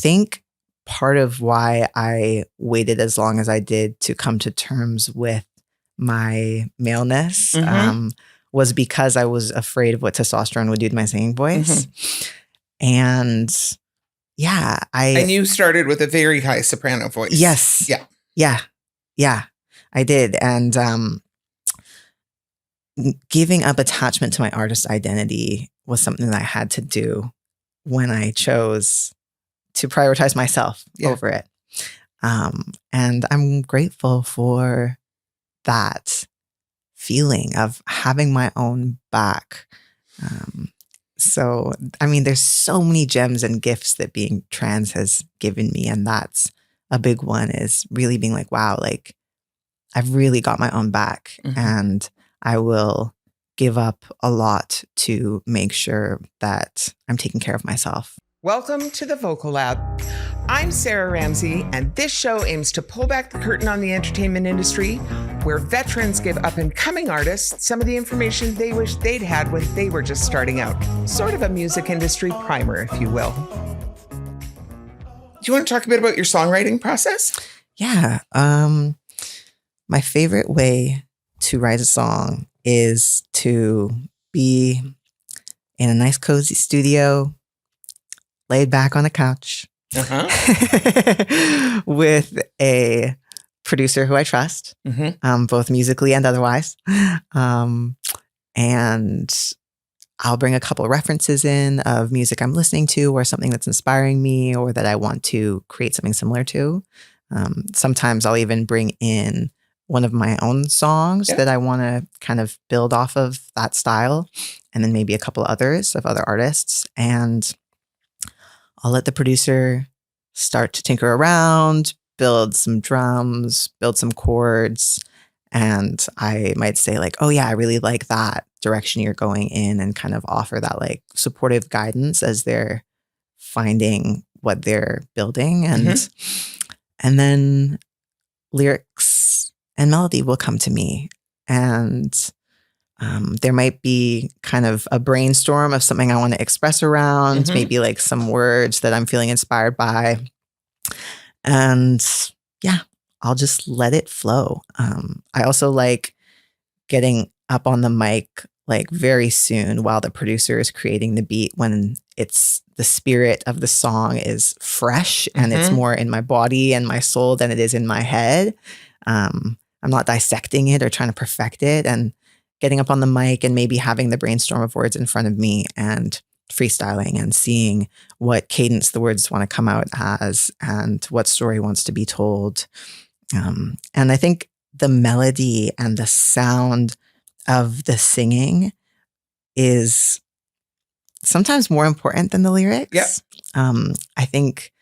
think part of why I waited as long as I did to come to terms with my maleness was because I was afraid of what testosterone would do to my singing voice. And yeah, And you started with a very high soprano voice. Yes. Yeah, I did. And giving up attachment to my artist identity was something that I had to do when I chose to prioritize myself over it. And I'm grateful for that feeling of having my own back. So, I mean, there's so many gems and gifts that being trans has given me. And that's a big one, is really being like, wow, like I've really got my own back and I will give up a lot to make sure that I'm taking care of myself. Welcome to the Vocal Lab. I'm Sarah Ramsey, and this show aims to pull back the curtain on the entertainment industry, where veterans give up-and-coming artists some of the information they wish they'd had when they were just starting out. Sort of a music industry primer, if you will. Do you want to talk a bit about your songwriting process? Yeah. My favorite way to write a song is to be in a nice, cozy studio, laid back on a couch with a producer who I trust, both musically and otherwise. And I'll bring a couple of references in of music I'm listening to or something that's inspiring me or that I want to create something similar to. Sometimes I'll even bring in one of my own songs that I want to kind of build off of that style, and then maybe a couple others of other artists. And I'll let the producer start to tinker around, build some drums, build some chords. And I might say like, oh yeah, I really like that direction you're going in, and kind of offer that like supportive guidance as they're finding what they're building. And then lyrics and melody will come to me. And there might be kind of a brainstorm of something I want to express around, maybe like some words that I'm feeling inspired by. And yeah, I'll just let it flow. I also like getting up on the mic like very soon while the producer is creating the beat, when it's the spirit of the song is fresh and it's more in my body and my soul than it is in my head. I'm not dissecting it or trying to perfect it, and getting up on the mic and maybe having the brainstorm of words in front of me and freestyling and seeing what cadence the words want to come out as and what story wants to be told. And I think the melody and the sound of the singing is sometimes more important than the lyrics. I think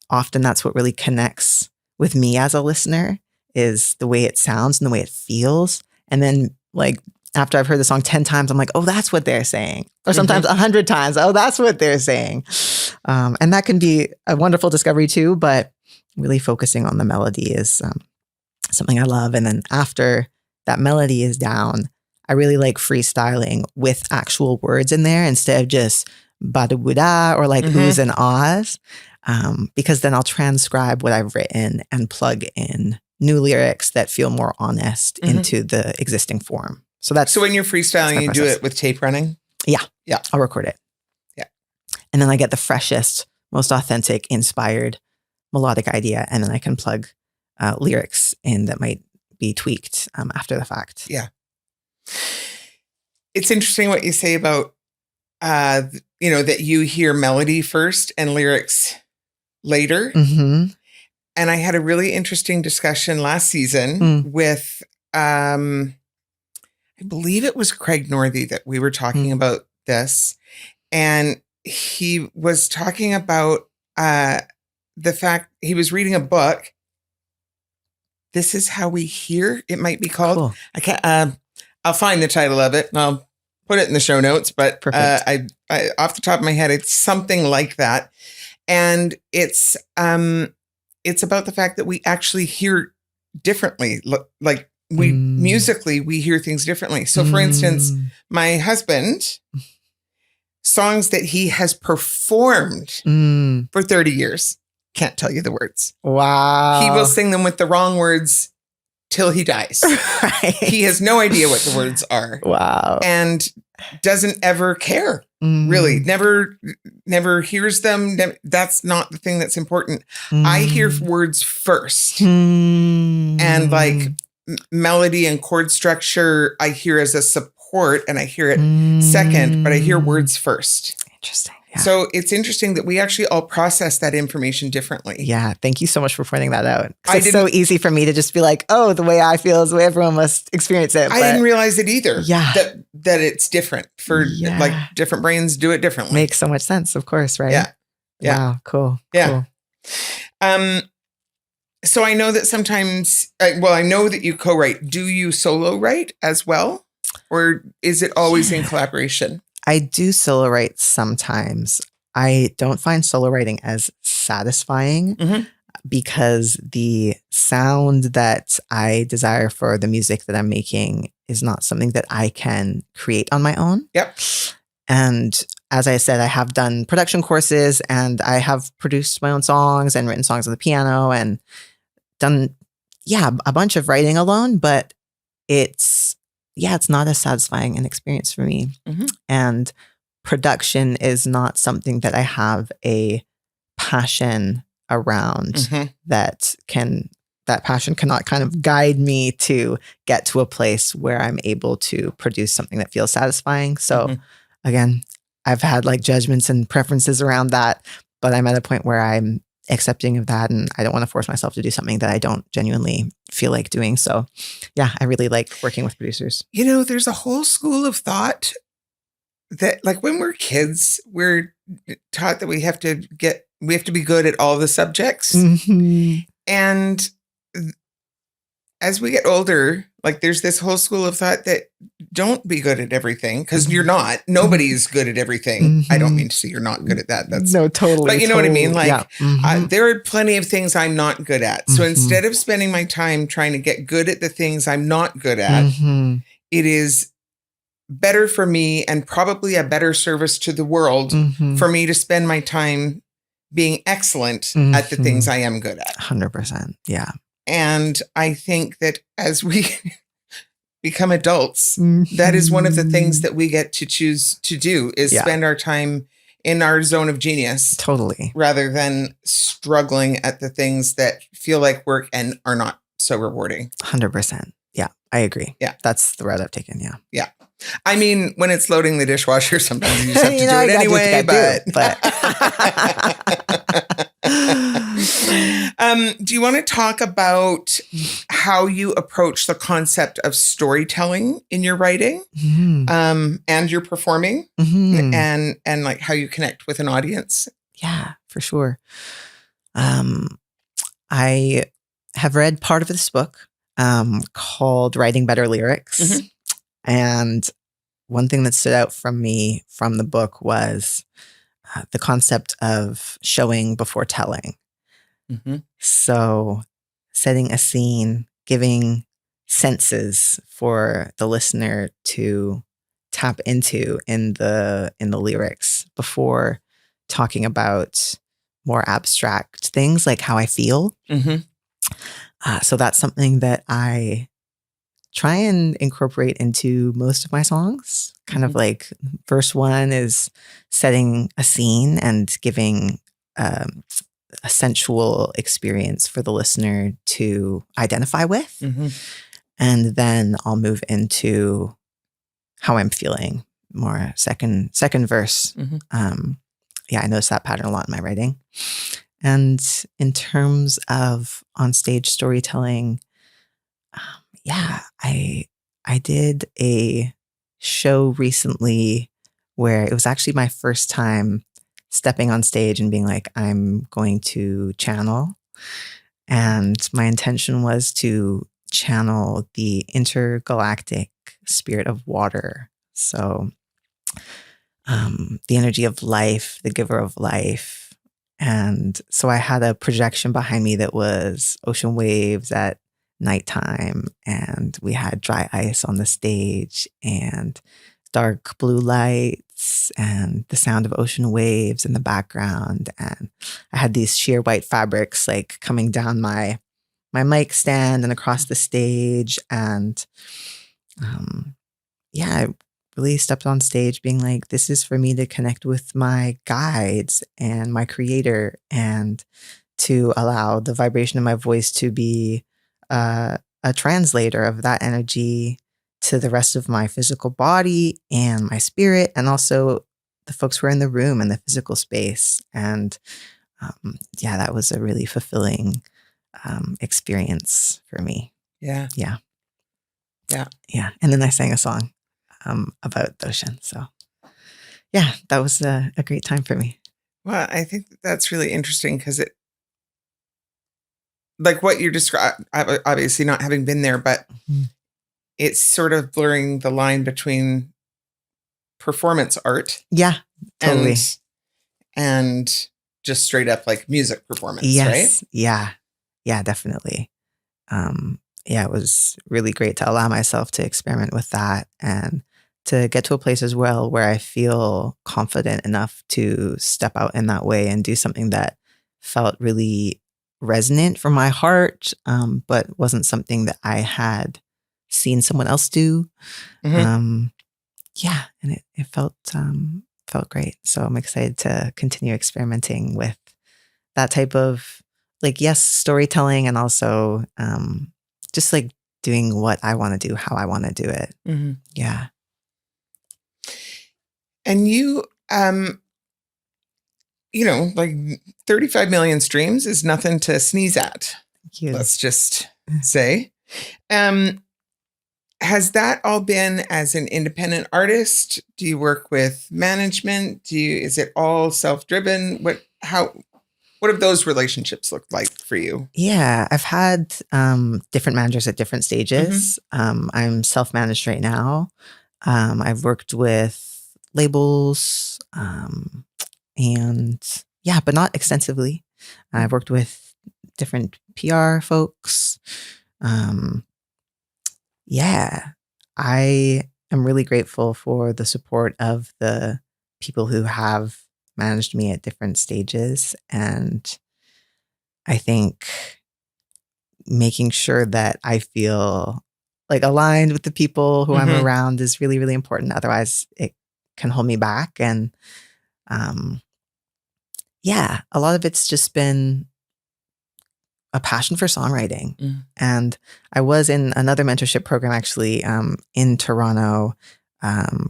often that's what really connects with me as a listener, is the way it sounds and the way it feels. And then like after I've heard the song 10 times, I'm like, oh, that's what they're saying. Or sometimes 100 times, oh, that's what they're saying. And that can be a wonderful discovery too, but really focusing on the melody is something I love. And then after that melody is down, I really like freestyling with actual words in there instead of just bada-buda or like oohs and ahs, because then I'll transcribe what I've written and plug in new lyrics that feel more honest into the existing form. So when you're freestyling, you do it with tape running? Yeah. I'll record it. Yeah. And then I get the freshest, most authentic, inspired melodic idea. And then I can plug lyrics in that might be tweaked after the fact. Yeah. It's interesting what you say about, that you hear melody first and lyrics later. And I had a really interesting discussion last season with, I believe it was Craig Northey that we were talking about this. And he was talking about the fact he was reading a book. This is How We Hear, it might be called. Cool. I can't, I'll find the title of it and I'll put it in the show notes. But I off the top of my head, it's something like that. And it's about the fact that we actually hear differently. Like we musically, we hear things differently. So for instance, my husband, songs that he has performed for 30 years, can't tell you the words. Wow. He will sing them with the wrong words till he dies. Right. He has no idea what the words are. Wow. And doesn't ever care. Really. Never hears them. That's not the thing that's important. I hear words first. And like melody and chord structure, I hear as a support, and I hear it second, but I hear words first. Interesting. Yeah. So it's interesting that we actually all process that information differently. Yeah. Thank you so much for pointing that out. It's so easy for me to just be like, oh, the way I feel is the way everyone must experience it. I didn't realize it either. Yeah. That it's different for like different brains do it differently. Makes so much sense, of course, right? Yeah. Yeah. Wow. Cool. Yeah. Cool. So I know that sometimes, I know that you co-write. Do you solo write as well? Or is it always in collaboration? I do solo write sometimes. I don't find solo writing as satisfying because the sound that I desire for the music that I'm making is not something that I can create on my own. Yep. And as I said, I have done production courses, and I have produced my own songs and written songs on the piano and done, a bunch of writing alone, but it's not as satisfying an experience for me. And production is not something that I have a passion around that passion cannot kind of guide me to get to a place where I'm able to produce something that feels satisfying. So again, I've had like judgments and preferences around that, but I'm at a point where I'm accepting of that, and I don't want to force myself to do something that I don't genuinely feel like doing. So I really like working with producers. You know, there's a whole school of thought that like when we're kids, we're taught that we have to be good at all the subjects. And as we get older, like there's this whole school of thought that don't be good at everything, because you're not. Nobody's good at everything. I don't mean to say you're not good at that. That's no, totally. But you know what I mean? Like there are plenty of things I'm not good at. So instead of spending my time trying to get good at the things I'm not good at, it is better for me and probably a better service to the world for me to spend my time being excellent at the things I am good at. 100%. Yeah. And I think that as we become adults, that is one of the things that we get to choose to do is spend our time in our zone of genius. Totally. Rather than struggling at the things that feel like work and are not so rewarding. 100%. Yeah, I agree. Yeah. That's the route I've taken. Yeah. Yeah. I mean, when it's loading the dishwasher, sometimes you just have to do it anyway, do you want to talk about how you approach the concept of storytelling in your writing, and your performing, and like how you connect with an audience? Yeah, for sure. I have read part of this book called Writing Better Lyrics. And one thing that stood out from me from the book was the concept of showing before telling. So setting a scene, giving senses for the listener to tap into in the lyrics before talking about more abstract things like how I feel. So that's something that I try and incorporate into most of my songs. Kind of like verse 1 is setting a scene and giving a sensual experience for the listener to identify with. And then I'll move into how I'm feeling more second verse. I notice that pattern a lot in my writing. And in terms of on-stage storytelling, I did a show recently where it was actually my first time stepping on stage and being like, I'm going to channel. And my intention was to channel the intergalactic spirit of water. So the energy of life, the giver of life. And so I had a projection behind me that was ocean waves at nighttime, and we had dry ice on the stage and dark blue lights and the sound of ocean waves in the background. And I had these sheer white fabrics like coming down my mic stand and across the stage. And I really stepped on stage being like, this is for me to connect with my guides and my creator, and to allow the vibration of my voice to be a translator of that energy to the rest of my physical body and my spirit, and also the folks who are in the room and the physical space. And that was a really fulfilling experience for me. Yeah. Yeah. Yeah. Yeah. And then I sang a song about the ocean. So yeah, that was a great time for me. Well, I think that's really interesting because it, like what you're describing, obviously not having been there, but it's sort of blurring the line between performance art. Yeah, totally. And just straight up like music performance, yes, right? Yeah, definitely. It was really great to allow myself to experiment with that and to get to a place as well where I feel confident enough to step out in that way and do something that felt really resonant from my heart, but wasn't something that I had seen someone else do. And it felt great. So I'm excited to continue experimenting with that type of storytelling, and also just like doing what I want to do, how I want to do it. Yeah. And you, like 35 million streams is nothing to sneeze at. Thank you. Let's just say. Has that all been as an independent artist? Do you work with management? Is it all self-driven? What have those relationships looked like for you? Yeah, I've had different managers at different stages. I'm self-managed right now. I've worked with labels, but not extensively. I've worked with different PR folks. I am really grateful for the support of the people who have managed me at different stages. And I think making sure that I feel like aligned with the people who I'm around is really, really important. Otherwise, it can hold me back. And a lot of it's just been a passion for songwriting. And I was in another mentorship program actually in Toronto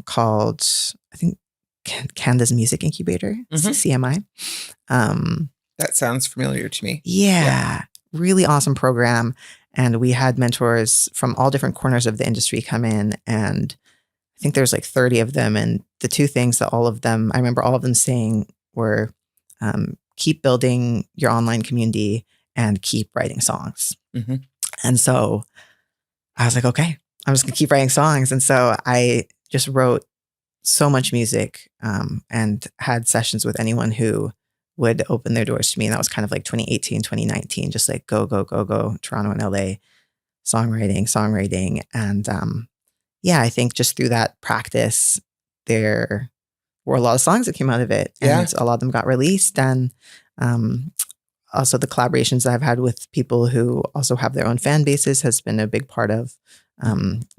called, I think, Canada's Music Incubator, CMI. That sounds familiar to me. Yeah, really awesome program. And we had mentors from all different corners of the industry come in, and I think there's like 30 of them. And the two things that I remember all of them saying were, keep building your online community and keep writing songs. And so I was like, okay, I'm just gonna keep writing songs. And so I just wrote so much music and had sessions with anyone who would open their doors to me. And that was kind of like 2018, 2019, just like go, Toronto and LA, songwriting. And I think just through that practice, there were a lot of songs that came out of it. And a lot of them got released. And also the collaborations that I've had with people who also have their own fan bases has been a big part of,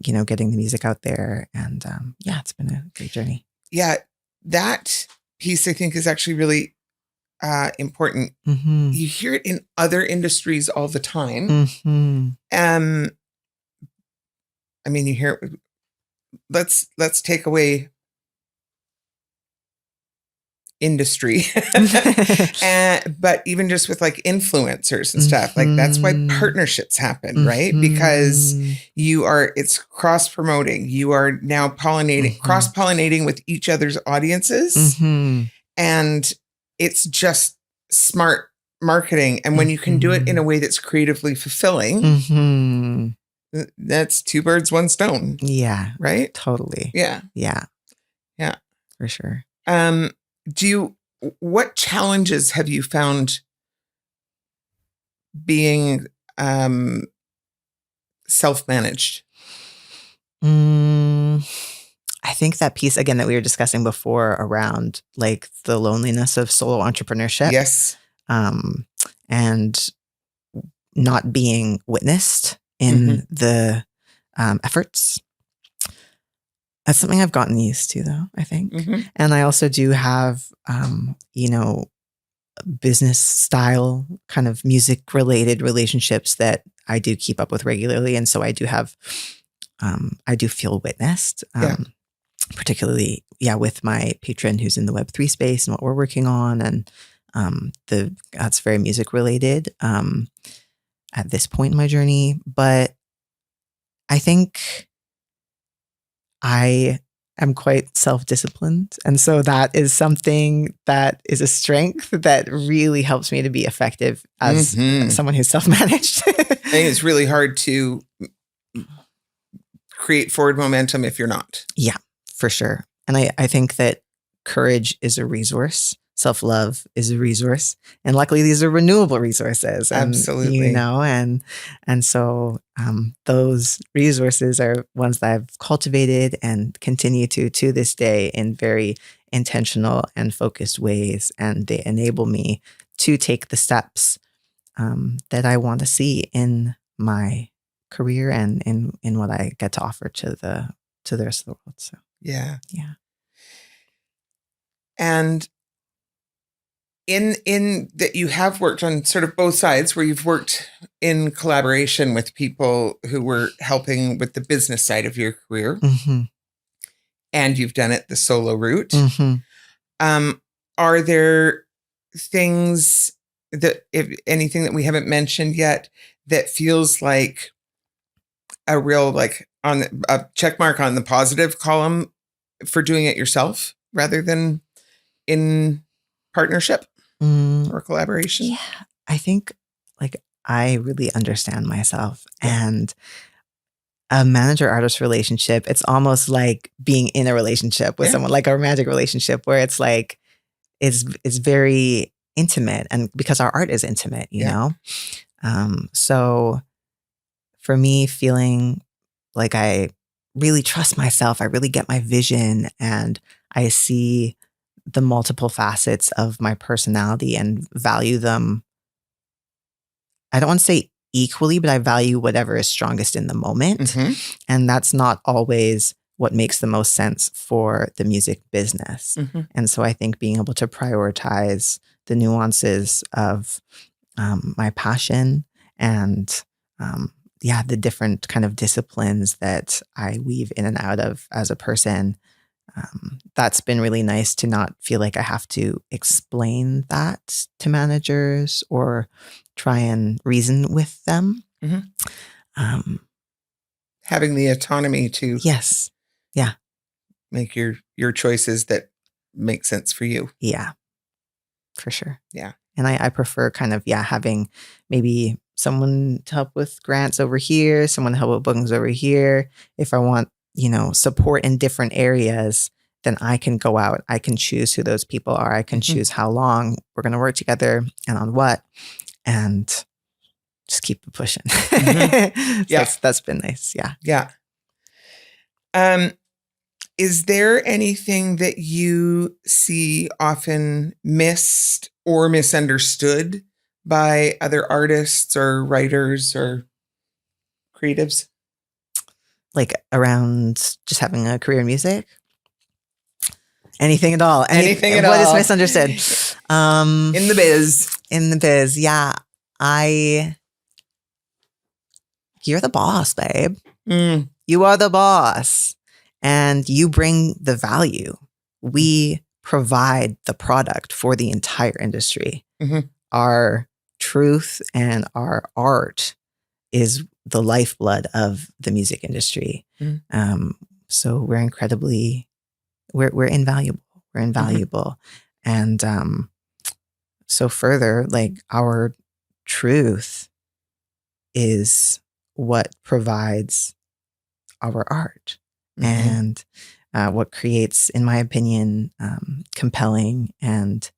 getting the music out there. And it's been a great journey. Yeah, that piece I think is actually really important. You hear it in other industries all the time. I mean, you hear it. Let's take away industry, but even just with like influencers and stuff, like that's why partnerships happen, right? Because it's cross promoting. You are now cross pollinating with each other's audiences, and it's just smart marketing. And when you can do it in a way that's creatively fulfilling, that's two birds, one stone. Yeah. Right? Totally. Yeah. Yeah. Yeah. For sure. What challenges have you found being self-managed? I I think that piece again that we were discussing before around like the loneliness of solo entrepreneurship. Yes. And not being witnessed in the efforts. That's something I've gotten used to, though, I think. And I also do have, business style kind of music related relationships that I do keep up with regularly. And so I do have, I do feel witnessed, particularly, with my patron who's in the Web3 space and what we're working on. And that's very music related at this point in my journey. But I think I am quite self-disciplined. And so that is something that is a strength that really helps me to be effective as someone who's self-managed. I think it's really hard to create forward momentum if you're not. Yeah, for sure. And I think that courage is a resource. Self-love is a resource. And luckily these are renewable resources. And, absolutely. And so those resources are ones that I've cultivated and continue to this day in very intentional and focused ways. And they enable me to take the steps that I want to see in my career and in what I get to offer to the rest of the world. So yeah. And in that you have worked on sort of both sides where you've worked in collaboration with people who were helping with the business side of your career and you've done it the solo route. Are there things that, if anything that we haven't mentioned yet, that feels like a real, like on a check mark on the positive column for doing it yourself rather than in partnership or collaboration? Yeah, I think like I really understand myself and a manager-artist relationship, it's almost like being in a relationship with someone, like a romantic relationship where it's like, it's very intimate and because our art is intimate, you know? So for me, feeling like I really trust myself, I really get my vision and I see the multiple facets of my personality and value them. I don't want to say equally, but I value whatever is strongest in the moment. And that's not always what makes the most sense for the music business. And so I think being able to prioritize the nuances of my passion and the different kind of disciplines that I weave in and out of as a person, that's been really nice to not feel like I have to explain that to managers or try and reason with them. Having the autonomy to make your choices that make sense for you. Yeah, for sure. Yeah. And I prefer kind of, having maybe someone to help with grants over here, someone to help with bookings over here. If I want, support in different areas, then I can go out. I can choose who those people are. I can choose how long we're going to work together and on what, and just keep it pushing. That's been nice. Yeah. Is there anything that you see often missed or misunderstood by other artists or writers or creatives? Like around just having a career in music? Anything at all. Anything at what all. What is misunderstood? In the biz. In the biz, yeah. You're the boss, babe. You are the boss. And you bring the value. We provide the product for the entire industry. Our truth and our art is the lifeblood of the music industry. So we're incredibly, we're invaluable. We're invaluable. And so further, like our truth is what provides our art and what creates, in my opinion, compelling and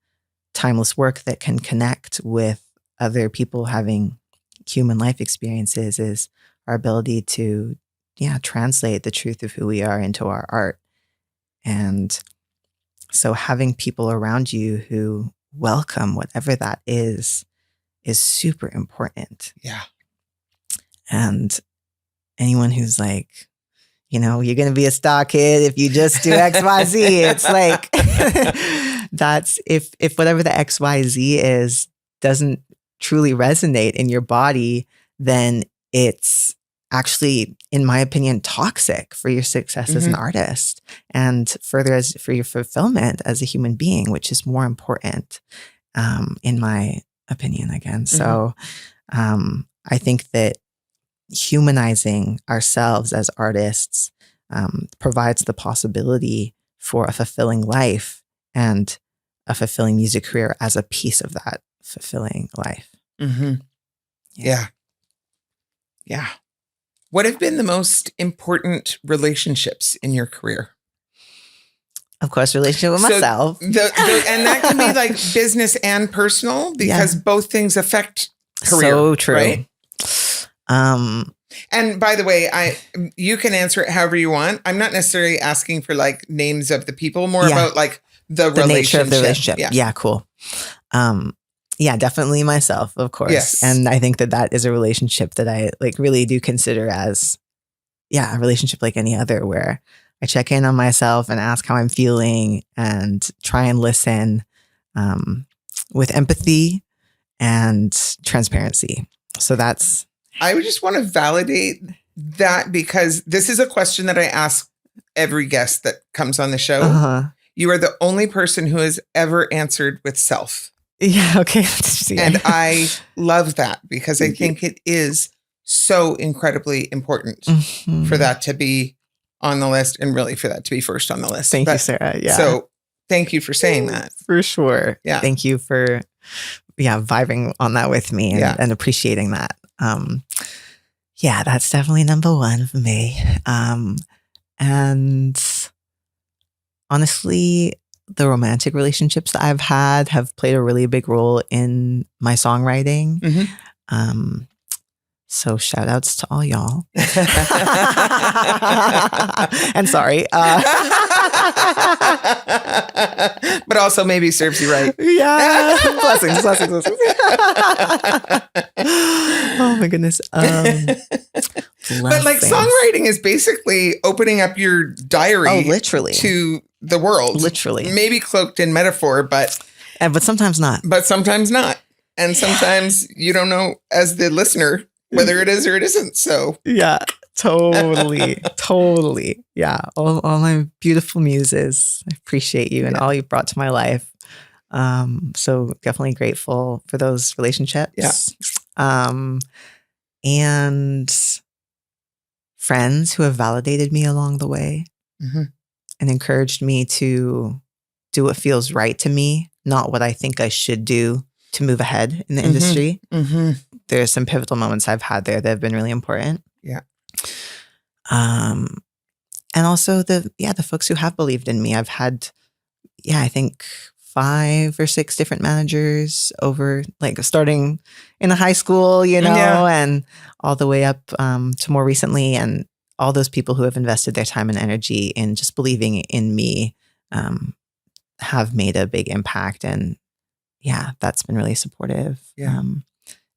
timeless work that can connect with other people having human life experiences is our ability to translate the truth of who we are into our art. And so having people around you who welcome whatever that is super important. Yeah. And anyone who's like, you're going to be a star kid if you just do X, Y, Z. It's like, that's if whatever the X, Y, Z is doesn't truly resonate in your body, then it's actually, in my opinion, toxic for your success as an artist and further for your fulfillment as a human being, which is more important, in my opinion, again. So I think that humanizing ourselves as artists provides the possibility for a fulfilling life and a fulfilling music career as a piece of that fulfilling life. Yeah. What have been the most important relationships in your career? Of course, relationship with myself. And that can be like business and personal because both things affect career. So true. Right? And by the way, you can answer it however you want. I'm not necessarily asking for like names of the people, more about like the nature of the relationship. Yeah, cool. Definitely myself, of course. Yes. And I think that is a relationship that I like really do consider as, a relationship like any other, where I check in on myself and ask how I'm feeling and try and listen with empathy and transparency. So I would just want to validate that because this is a question that I ask every guest that comes on the show. You are the only person who has ever answered with self. Yeah. Okay. And I love that because I think it is so incredibly important for that to be on the list and really for that to be first on the list. Thank you, Sarah. Yeah. So thank you for saying that. For sure. Yeah. Thank you for, vibing on that with me and appreciating that. That's definitely number one for me. And honestly, the romantic relationships that I've had have played a really big role in my songwriting. So shout outs to all y'all. And sorry. But also maybe serves you right. Yeah. Blessings. Oh my goodness. But like songwriting is basically opening up your diary literally to the world. Literally. Maybe cloaked in metaphor, but sometimes not. But sometimes not. And sometimes you don't know as the listener whether it is or it isn't. So totally. Yeah. All my beautiful muses. I appreciate you and all you've brought to my life. So definitely grateful for those relationships. Yeah. And friends who have validated me along the way and encouraged me to do what feels right to me, not what I think I should do to move ahead in the industry. There's some pivotal moments I've had there that have been really important. Yeah. And also the folks who have believed in me. I've had, I think 5 or 6 different managers over, like starting in the high school, and all the way up to more recently. And all those people who have invested their time and energy in just believing in me have made a big impact. And that's been really supportive.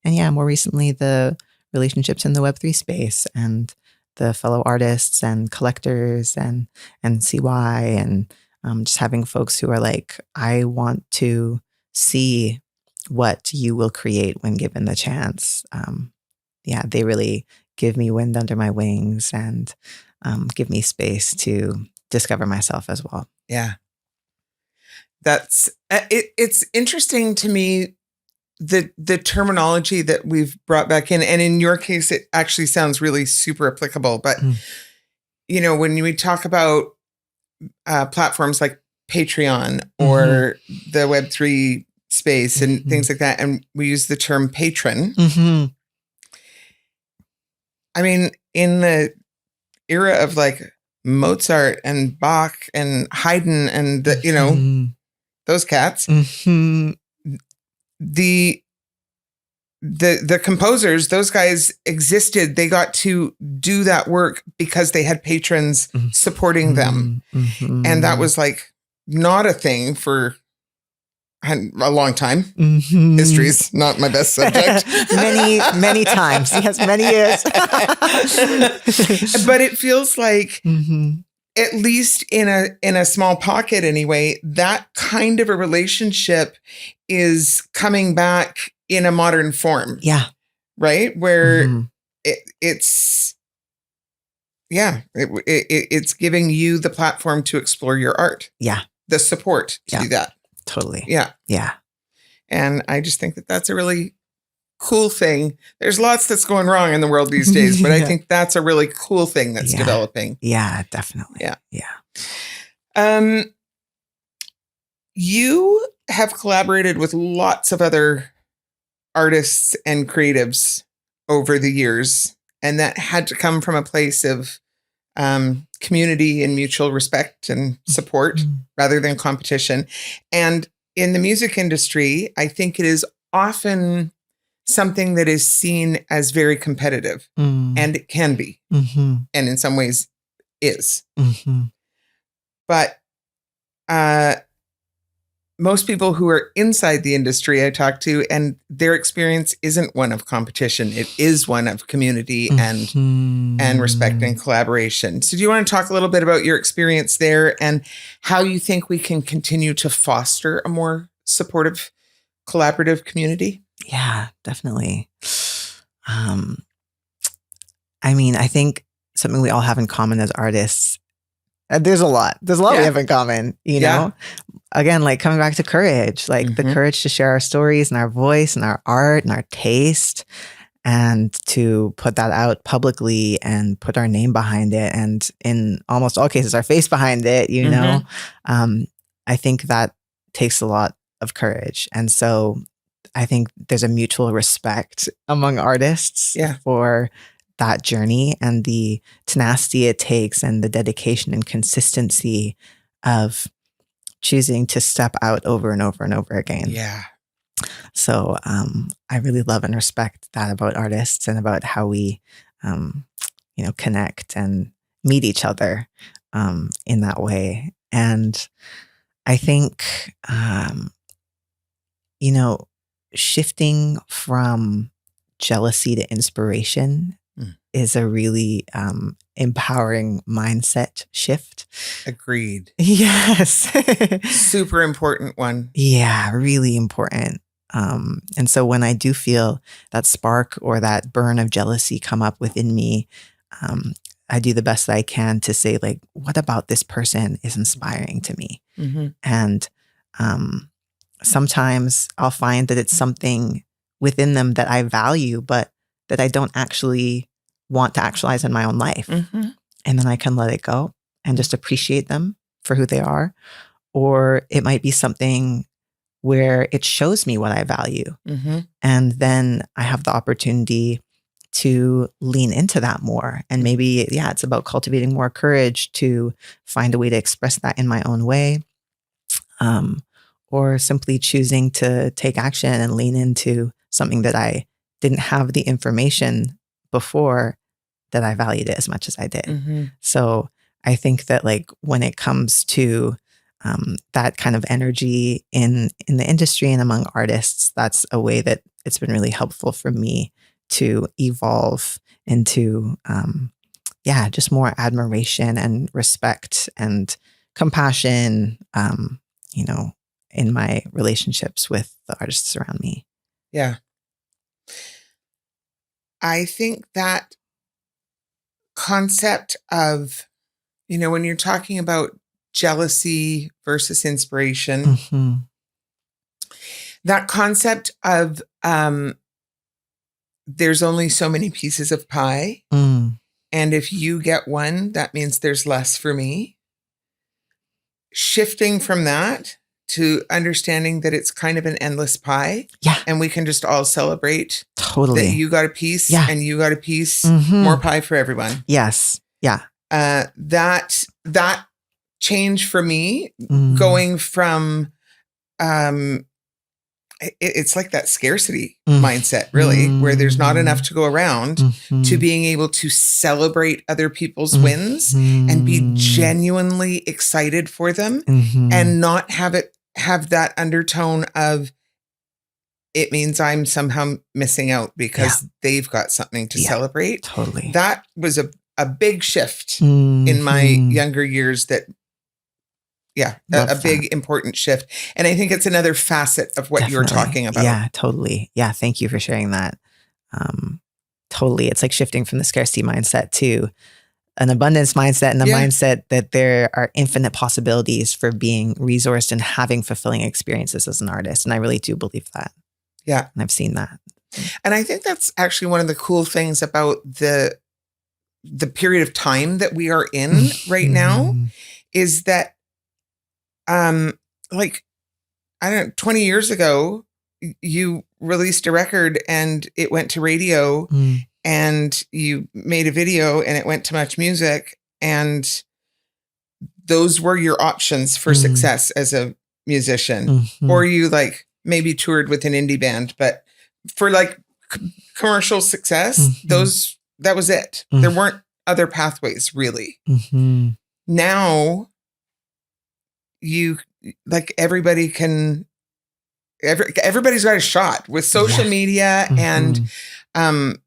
And more recently, the relationships in the Web3 space and the fellow artists and collectors and CY and just having folks who are like, I want to see what you will create when given the chance. They really give me wind under my wings and give me space to discover myself as well. Yeah. That's it's interesting to me the terminology that we've brought back in, and in your case it actually sounds really super applicable, but when we talk about platforms like Patreon or the Web3 space and things like that, and we use the term patron. I mean, in the era of like Mozart and Bach and Haydn and those cats, the the composers, those guys existed. They got to do that work because they had patrons supporting them. Mm-hmm. And that was like not a thing for a long time. Mm-hmm. History's not my best subject. many times. Yes, many years. But it feels like, at least in a small pocket anyway, that kind of a relationship is coming back in a modern form. Yeah. Right? Where it's giving you the platform to explore your art. Yeah. The support to do that. Totally. Yeah. Yeah. And I just think that that's a really cool thing. There's lots that's going wrong in the world these days, but I think that's a really cool thing that's developing. Yeah, definitely. Yeah. Yeah. You have collaborated with lots of other artists and creatives over the years, and that had to come from a place of community and mutual respect and support rather than competition. And in the music industry, I think it is often something that is seen as very competitive, and it can be, and in some ways is. But most people who are inside the industry I talk to, and their experience isn't one of competition. It is one of community and respect and collaboration. So do you want to talk a little bit about your experience there and how you think we can continue to foster a more supportive, collaborative community? Yeah, definitely. I mean, I think something we all have in common as artists, there's a lot we have in common, you know? Again, like coming back to courage, like the courage to share our stories and our voice and our art and our taste, and to put that out publicly and put our name behind it. And in almost all cases, our face behind it, you know? I think that takes a lot of courage. And so I think there's a mutual respect among artists for that journey and the tenacity it takes and the dedication and consistency of choosing to step out over and over and over again. Yeah. So I really love and respect that about artists and about how we, connect and meet each other in that way. And I think, shifting from jealousy to inspiration is a really empowering mindset shift. Agreed. Yes. Super important one. Yeah, really important. And so when I do feel that spark or that burn of jealousy come up within me, I do the best that I can to say, like, what about this person is inspiring to me? And sometimes I'll find that it's something within them that I value, but that I don't actually want to actualize in my own life. And then I can let it go and just appreciate them for who they are. Or it might be something where it shows me what I value. And then I have the opportunity to lean into that more. And maybe, it's about cultivating more courage to find a way to express that in my own way. Or simply choosing to take action and lean into something that I didn't have the information before that I valued it as much as I did. So I think that, like, when it comes to that kind of energy in the industry and among artists, that's a way that it's been really helpful for me to evolve into, just more admiration and respect and compassion, in my relationships with the artists around me. Yeah. I think that concept of, when you're talking about jealousy versus inspiration, that concept of there's only so many pieces of pie. And if you get one, that means there's less for me. Shifting from that to understanding that it's kind of an endless pie. Yeah. And we can just all celebrate. Totally. That you got a piece and you got a piece. More pie for everyone. Yes. Yeah. That change for me, going from it's like that scarcity mindset, really, where there's not enough to go around, to being able to celebrate other people's wins and be genuinely excited for them and not have that undertone of, it means I'm somehow missing out because they've got something to celebrate. Totally. That was a big shift in my younger years that, a big important shift. And I think it's another facet of what you're talking about. Yeah, totally. Yeah. Thank you for sharing that. Totally. It's like shifting from the scarcity mindset to an abundance mindset, and the mindset that there are infinite possibilities for being resourced and having fulfilling experiences as an artist. And I really do believe that. Yeah. And I've seen that. And I think that's actually one of the cool things about the period of time that we are in right now, is that, like, I don't know, 20 years ago, you released a record and it went to radio, and you made a video and it went to Much Music, and those were your options for success as a musician. Or you like maybe toured with an indie band, but for like commercial success, that was it. There weren't other pathways, really. Now, you like everybody's got a shot with social media and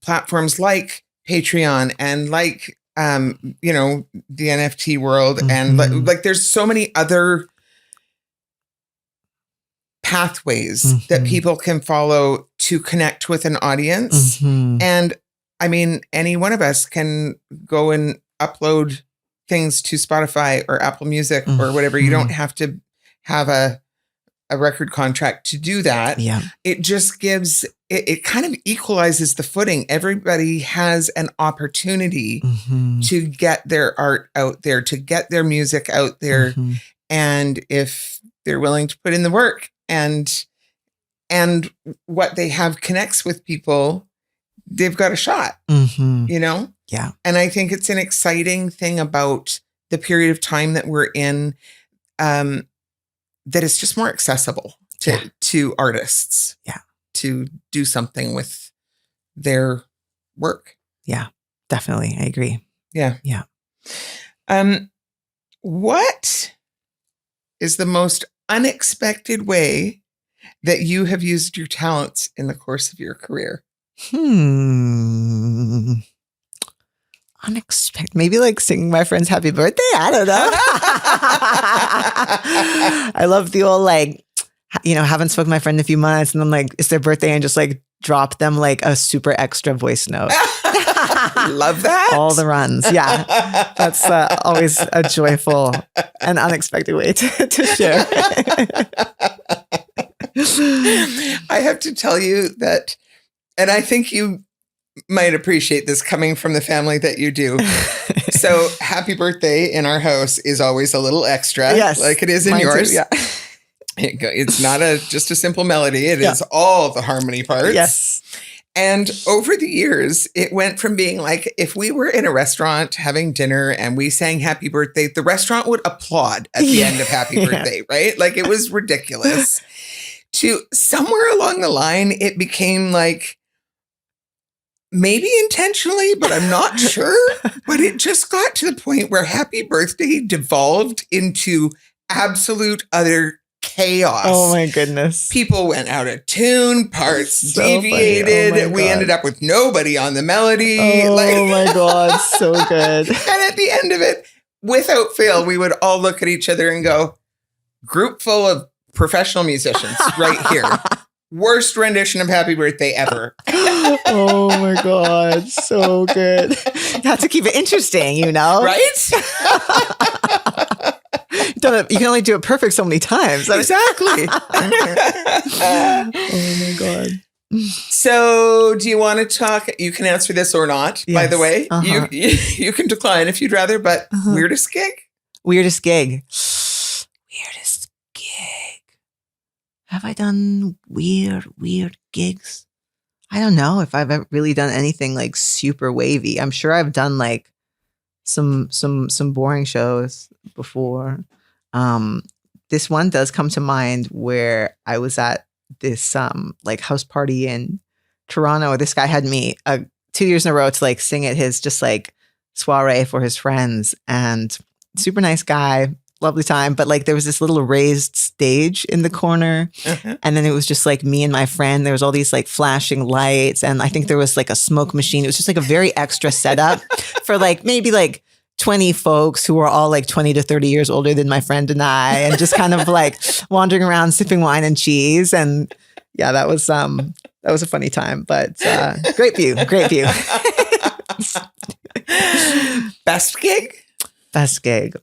platforms like Patreon and like the NFT world, and like there's so many other pathways that people can follow to connect with an audience. And I mean, any one of us can go and upload things to Spotify or Apple Music or whatever. You don't have to have a record contract to do that. Yeah. It just gives, it kind of equalizes the footing. Everybody has an opportunity to get their art out there, to get their music out there. And if they're willing to put in the work and what they have connects with people, they've got a shot, Yeah. And I think it's an exciting thing about the period of time that we're in, that it's just more accessible to artists to do something with their work. Yeah, definitely. I agree. Yeah. What is the most unexpected way that you have used your talents in the course of your career? Unexpected. Maybe like singing my friend's happy birthday. I don't know. I love the old, like, haven't spoken to my friend in a few months, and then like it's their birthday and just like drop them like a super extra voice note. Love that. All the runs. Yeah. That's always a joyful and unexpected way to share. I have to tell you that, and I think you might appreciate this coming from the family that you do. So happy birthday in our house is always a little extra, like it is in yours. Too, yeah. It's not just a simple melody. It is all the harmony parts. Yes. And over the years, it went from being like, if we were in a restaurant having dinner and we sang happy birthday, the restaurant would applaud at the end of happy birthday, right? Like it was ridiculous. To somewhere along the line, it became like, maybe intentionally, but I'm not sure. But it just got to the point where happy birthday devolved into absolute utter chaos. Oh my goodness. People went out of tune, parts deviated. Oh we ended up with nobody on the melody. Oh my God, so good. And at the end of it, without fail, we would all look at each other and go, group full of professional musicians right here. Worst rendition of Happy Birthday ever. Oh my God. So good. You have to keep it interesting, Right? You can only do it perfect so many times. Exactly. Oh my God. So do you want to talk? You can answer this or not, by the way. You can decline if you'd rather, but weirdest gig? Weirdest gig. Have I done weird gigs? I don't know if I've ever really done anything like super wavy. I'm sure I've done like some boring shows before. This one does come to mind where I was at this like house party in Toronto. This guy had me 2 years in a row to like sing at his just like soiree for his friends, and super nice guy, lovely time. But like there was this little raised stage in the corner, and then it was just like me and my friend. There was all these like flashing lights, and I think there was like a smoke machine. It was just like a very extra setup for like maybe like 20 folks who were all like 20 to 30 years older than my friend and I, and just kind of like wandering around sipping wine and cheese. And yeah, that was a funny time, but great view. Best gig? Best gig.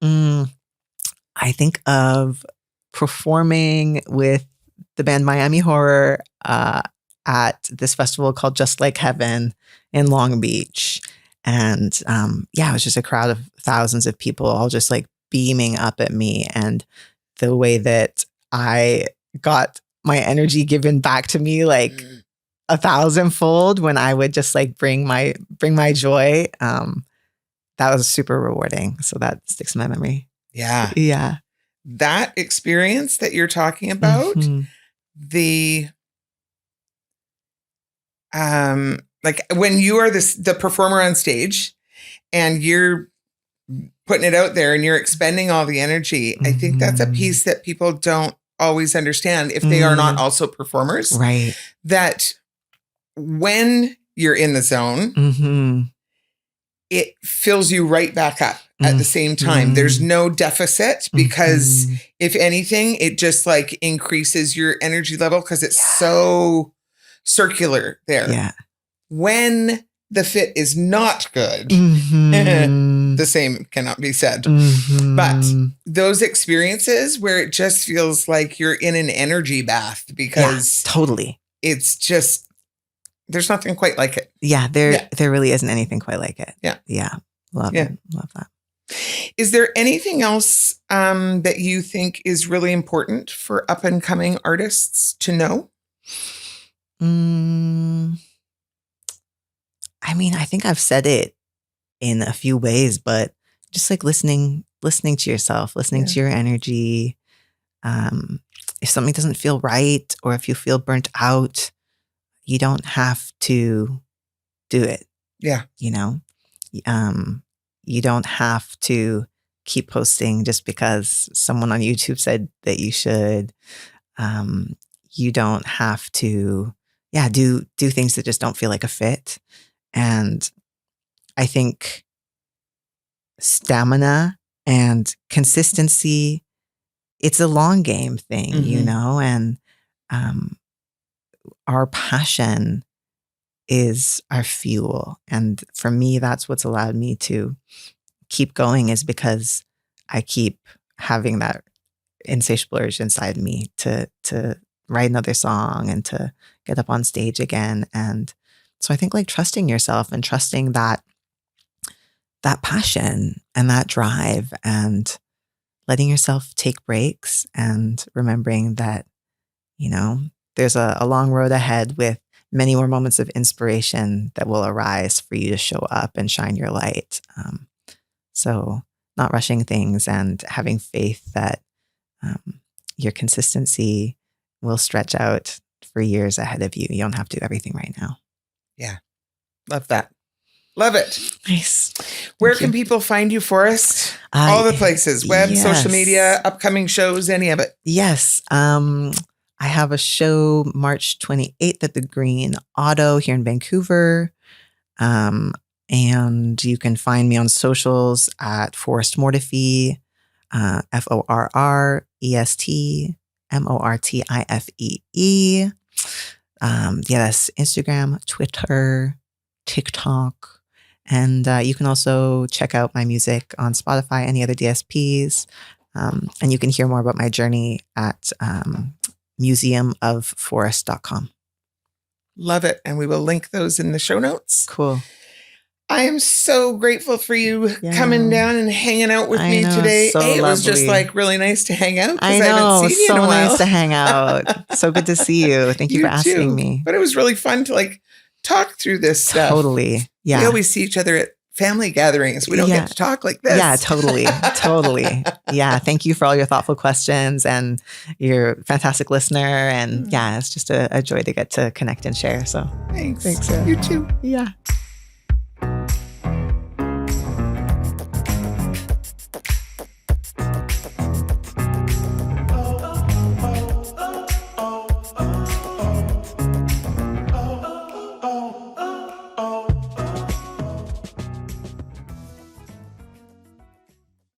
I think of performing with the band Miami Horror at this festival called Just Like Heaven in Long Beach. And it was just a crowd of thousands of people all just like beaming up at me. And the way that I got my energy given back to me like 1,000-fold when I would just like bring my joy. That was super rewarding. So that sticks in my memory. Yeah. Yeah. That experience that you're talking about, the like when you are the performer on stage and you're putting it out there and you're expending all the energy, I think that's a piece that people don't always understand if they are not also performers. Right. That when you're in the zone, it fills you right back up at the same time. There's no deficit because if anything, it just like increases your energy level because it's so circular there. Yeah. When the fit is not good, the same cannot be said. But those experiences where it just feels like you're in an energy bath because totally. It's just, there's nothing quite like it. Yeah, there really isn't anything quite like it. Yeah. Love it. Love that. Is there anything else that you think is really important for up and coming artists to know? I mean, I think I've said it in a few ways, but just like listening to yourself, listening to your energy. If something doesn't feel right or if you feel burnt out, you don't have to do it. Yeah. You know, you don't have to keep posting just because someone on YouTube said that you should. You don't have to, do things that just don't feel like a fit. And I think stamina and consistency, it's a long game thing, you know, and our passion is our fuel. And for me, that's what's allowed me to keep going, is because I keep having that insatiable urge inside me to write another song and to get up on stage again. And so I think like trusting yourself and trusting that passion and that drive and letting yourself take breaks and remembering that, you know, there's a long road ahead with many more moments of inspiration that will arise for you to show up and shine your light. So not rushing things and having faith that your consistency will stretch out for years ahead of you. You don't have to do everything right now. Yeah. Love that. Love it. Nice. Where can people find you, Forrest? All the places, web, social media, upcoming shows, any of it. Yes. I have a show March 28th at the Green Auto here in Vancouver. And you can find me on socials at Forrest Mortifee, ForrestMortifee. That's Instagram, Twitter, TikTok. And you can also check out my music on Spotify, any other DSPs. And you can hear more about my journey at museumofforest.com. Love it. And we will link those in the show notes. Cool. I am so grateful for you coming down and hanging out with me today. So it was just like really nice to hang out. I know, I haven't seen you so in a while. nice to hang out. So good to see you. Thank you for asking me. But it was really fun to like talk through this stuff. Totally. Yeah. We always see each other at family gatherings. We don't get to talk like this. Yeah, totally. Totally. Yeah. Thank you for all your thoughtful questions, and you're a fantastic listener. And yeah, it's just a joy to get to connect and share. So thanks. Thanks. You too. Yeah.